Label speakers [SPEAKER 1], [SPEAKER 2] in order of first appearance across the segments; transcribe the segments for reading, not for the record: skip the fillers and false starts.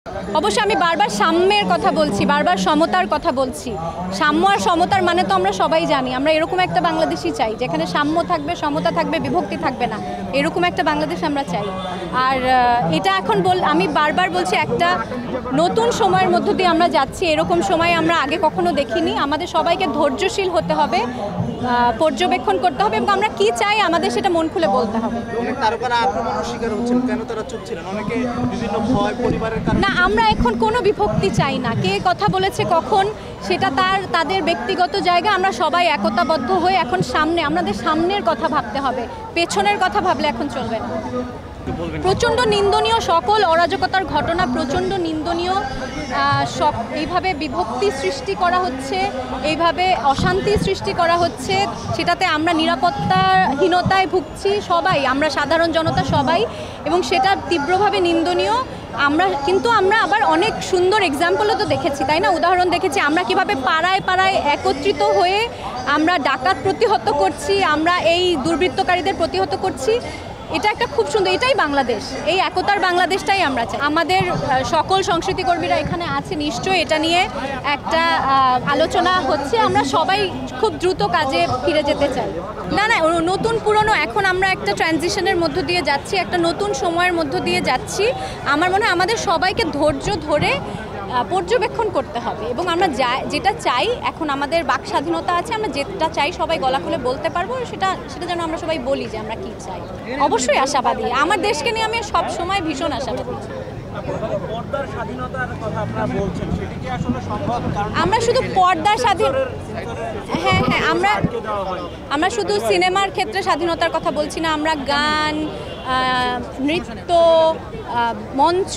[SPEAKER 1] অবশ্যই আমি বারবার সাম্যের কথা বলছি, বারবার সমতার কথা বলছি। সাম্য আর সমতার মানে তো আমরা সবাই জানি। আমরা এরকম একটা বাংলাদেশই চাই যেখানে সাম্য থাকবে, সমতা থাকবে, বিভক্তি থাকবে না। এরকম একটা বাংলাদেশ আমরা চাই। আর এটা এখন আমি বারবার বলছি, একটা নতুন সময়ের মধ্য দিয়ে আমরা যাচ্ছি। এরকম সময় আমরা আগে কখনো দেখিনি। আমাদের সবাইকে ধৈর্যশীল হতে হবে, পর্যবেক্ষণ করতে হবে, এবং আমরা কি চাই আমাদের সেটা মন খুলে বলতে হবে। না, আমরা এখন কোনো বিভক্তি চাই না। কে কথা বলেছে কখন সেটা তাদের ব্যক্তিগত জায়গা। আমরা সবাই একতাবদ্ধ হয়ে এখন আমাদের সামনের কথা ভাবতে হবে, পেছনের কথা ভাবলে এখন চলবে না। প্রচণ্ড নিন্দনীয় সকল অরাজকতার ঘটনা, প্রচণ্ড নিন্দনীয়। এইভাবে বিভক্তি সৃষ্টি করা হচ্ছে, এইভাবে অশান্তি সৃষ্টি করা হচ্ছে, সেটাতে আমরা নিরাপত্তাহীনতায় ভুগছি সবাই, আমরা সাধারণ জনতা সবাই, এবং সেটা তীব্রভাবে নিন্দনীয়। আমরা আবার অনেক সুন্দর এক্সাম্পলও তো দেখেছি, তাই না? উদাহরণ দেখেছি আমরা কিভাবে পাড়ায় পাড়ায় একত্রিত হয়ে আমরা ডাকাত প্রতিহত করছি, আমরা এই দুর্বৃত্তকারীদের প্রতিহত করছি। এটা একটা খুব সুন্দর, এটাই বাংলাদেশ, এই একতার বাংলাদেশটাই আমরা চাই। আমাদের সকল সংস্কৃতি কর্মীরা এখানে আছে, নিশ্চয়ই এটা নিয়ে একটা আলোচনা হচ্ছে। আমরা সবাই খুব দ্রুত কাজে ফিরে যেতে চাই। না, নতুন পুরনো, এখন আমরা একটা ট্রানজিশনের মধ্য দিয়ে যাচ্ছি, একটা নতুন সময়ের মধ্য দিয়ে যাচ্ছি। আমার মনে হয় আমাদের সবাইকে ধৈর্য ধরে পর্যবেক্ষণ করতে হবে, এবং আমরা যেটা চাই, এখন আমাদের বাক স্বাধীনতা আছে, আমরা যেটা চাই সবাই গলা খুলে বলতে পারবো, সেটা যেন আমরা সবাই বলি যে আমরা কি চাই। অবশ্যই আশাবাদী, আমার দেশকে নিয়ে আমি সব সময় ভীষণ আশাবাদী। আমরা শুধু পর্দার স্বাধীন, হ্যাঁ, আমরা শুধু সিনেমার ক্ষেত্রে স্বাধীনতার কথা বলছি না। আমরা গান, নৃত্য, মঞ্চ,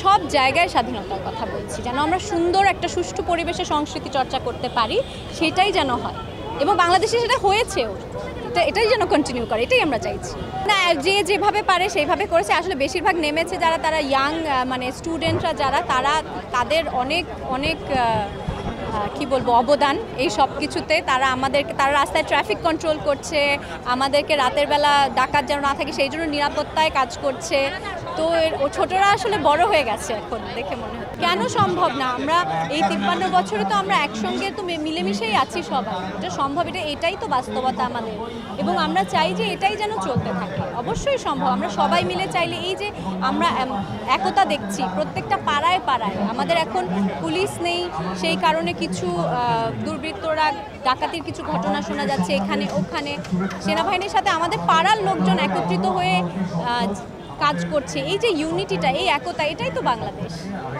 [SPEAKER 1] সব জায়গায় স্বাধীনতার কথা বলছি, যেন আমরা সুন্দর একটা সুষ্ঠু পরিবেশে সংস্কৃতি চর্চা করতে পারি, সেটাই যেন হয়, এবং বাংলাদেশে সেটা হয়েছেও, এটাই যেন কন্টিনিউ করে, এটাই আমরা চাইছি। না, যেভাবে পারে সেইভাবে করেছে। আসলে বেশিরভাগ নেমেছে তারা ইয়াং, মানে স্টুডেন্টরা যারা, তাদের অনেক কি বলবো অবদান এই সব কিছুতে। তারা রাস্তায় ট্রাফিক কন্ট্রোল করছে, আমাদেরকে রাতের বেলা ডাকাত যেন না থাকে সেই জন্য নিরাপত্তায় কাজ করছে। তো ছোটরা আসলে বড় হয়ে গেছে এখন, দেখে মনে হয়। কেন সম্ভব না? আমরা এই 53 বছরে তো আমরা একসঙ্গে তো মিলেমিশেই আছি সবাই, এটা সম্ভব, এটাই তো বাস্তবতা আমাদের, এবং আমরা চাই যে এটাই যেন চলতে থাকে। অবশ্যই সম্ভব, আমরা সবাই মিলে চাইলে। এই যে আমরা একতা দেখছি প্রত্যেকটা পাড়ায় পাড়ায়, আমাদের এখন পুলিশ নেই, সেই কারণে কিছু দুর্বৃত্তরা ডাকাতির কিছু ঘটনা শোনা যাচ্ছে এখানে ওখানে। সেনাবাহিনীর সাথে আমাদের পাড়ার লোকজন একত্রিত হয়ে কাজ করছে। এই যে ইউনিটিটা, এই একতা, এটাই তো বাংলাদেশ।